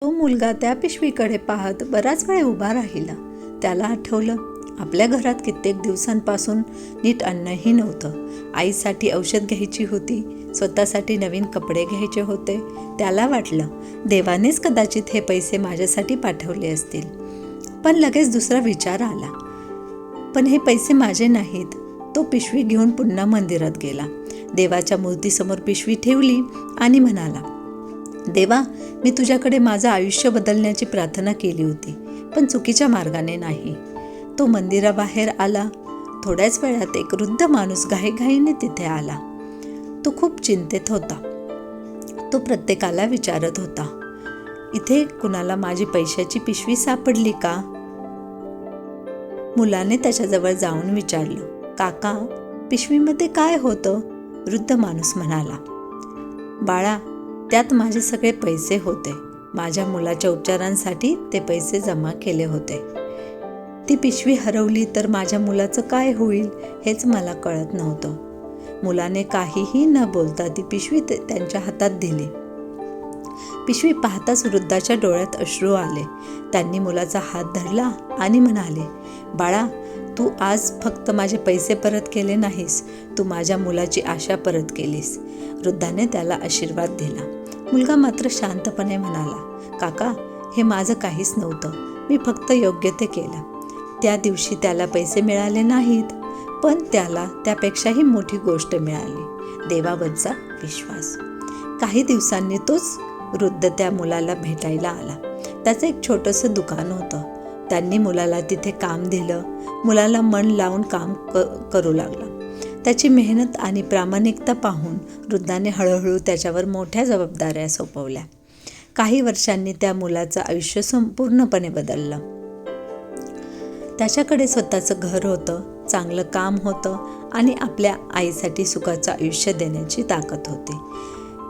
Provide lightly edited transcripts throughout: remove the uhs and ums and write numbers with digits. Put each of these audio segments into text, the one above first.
तो मुलगा त्या पिशवीकडे पाहत बराच वेळ उभा राहिला. त्याला आठवलं, आपल्या घरात कित्येक दिवसांपासून नीट अन्नही नव्हतं. आईसाठी औषध घ्यायची होती, स्वतःसाठी नवीन कपडे घ्यायचे होते. त्याला वाटलं, देवानेच कदाचित हे पैसे माझ्यासाठी पाठवले असतील. पण लगेच दुसरा विचार आला, पण हे पैसे माझे नाहीत. तो पिशवी घेऊन पुन्हा मंदिरात गेला. देवाच्या मूर्तीसमोर पिशवी ठेवली आणि म्हणाला, देवा, मी तुझ्याकडे माझं आयुष्य बदलण्याची प्रार्थना केली होती, पण चुकीच्या मार्गाने नाही. तो मंदिराबाहेर आला. थोड्याच वेळात एक वृद्ध माणूस घाईघाईने तिथे आला. तो खूप चिंतेत होता. तो प्रत्येकाला विचारत होता, इथे कुणाला माझी पैशाची पिशवी सापडली का? मुलाने त्याच्याजवळ जाऊन विचारलं, काका, पिशवीमध्ये काय होतं? वृद्ध माणूस म्हणाला, बाळा, त्यात माझे सगळे पैसे होते. माझ्या मुलाच्या उपचारांसाठी ते पैसे जमा केले होते. ती पिशवी हरवली तर माझ्या मुलाचं काय होईल हेच मला कळत नव्हतं. मुलाने काहीही न बोलता ती पिशवी त्यांच्या हातात दिली. पिशवी पाहताच वृद्धाच्या डोळ्यात अश्रू आले. त्यांनी मुलाचा हात धरला आणि म्हणाले, बाळा, तू आज फक्त माझे पैसे परत केले नाहीस, तू माझ्या मुलाची आशा परत केलीस. वृद्धाने त्याला आशीर्वाद दिला. मुलगा मात्र शांतपणे म्हणाला, काका, हे माझं काहीच नव्हतं. मी फक्त योग्य ते केलं. त्या दिवशी त्याला पैसे मिळाले नाहीत, पण त्याला त्यापेक्षाही मोठी गोष्ट मिळाली, देवावरचा विश्वास. काही दिवसांनी तोच वृद्ध त्या मुलाला भेटायला आला. त्याचं एक छोटंसं दुकान होतं. त्यांनी मुलाला तिथे काम दिलं. मुलाला मन लावून काम करू लागला. त्याची मेहनत आणि प्रामाणिकता पाहून वृद्धाने हळूहळू त्याच्यावर मोठ्या जबाबदाऱ्या सोपवल्या. काही वर्षांनी त्या मुलाचं आयुष्य संपूर्णपणे बदललं. त्याच्याकडे स्वतःचं घर होतं, चांगलं काम होतं आणि आपल्या आईसाठी सुखाचं आयुष्य देण्याची ताकद होती.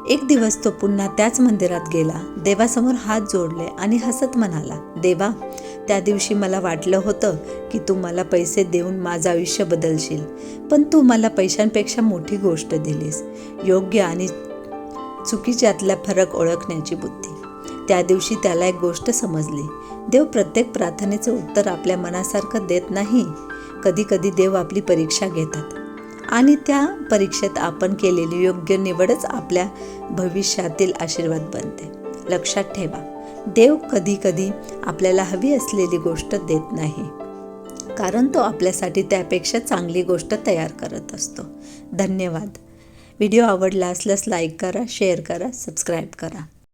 एक दिवस तो पुन्हा त्याच मंदिरात गेला. देवासमोर हात जोडले आणि हसत म्हणाला, देवा, त्या दिवशी मला वाटलं होतं की तू मला पैसे देऊन माझं आयुष्य बदलशील, पण तू मला पैशांपेक्षा मोठी गोष्ट दिलीस, योग्य आणि चुकीच्यातला फरक ओळखण्याची बुद्धी. त्या दिवशी त्याला एक गोष्ट समजली, देव प्रत्येक प्रार्थनेचं उत्तर आपल्या मनासारखं देत नाही. कधी कधी देव आपली परीक्षा घेतात आणि त्या परीक्षेत आपण केलेली योग्य निवडच आपल्या भविष्यातील आशीर्वाद बनते. लक्षात ठेवा, देव कधी कधी आपल्याला हवी असलेली गोष्ट देत नाही, कारण तो आपल्यासाठी त्यापेक्षा चांगली गोष्ट तयार करत असतो. धन्यवाद. व्हिडिओ आवडला असल्यास लाईक करा, शेअर करा, सबस्क्राईब करा.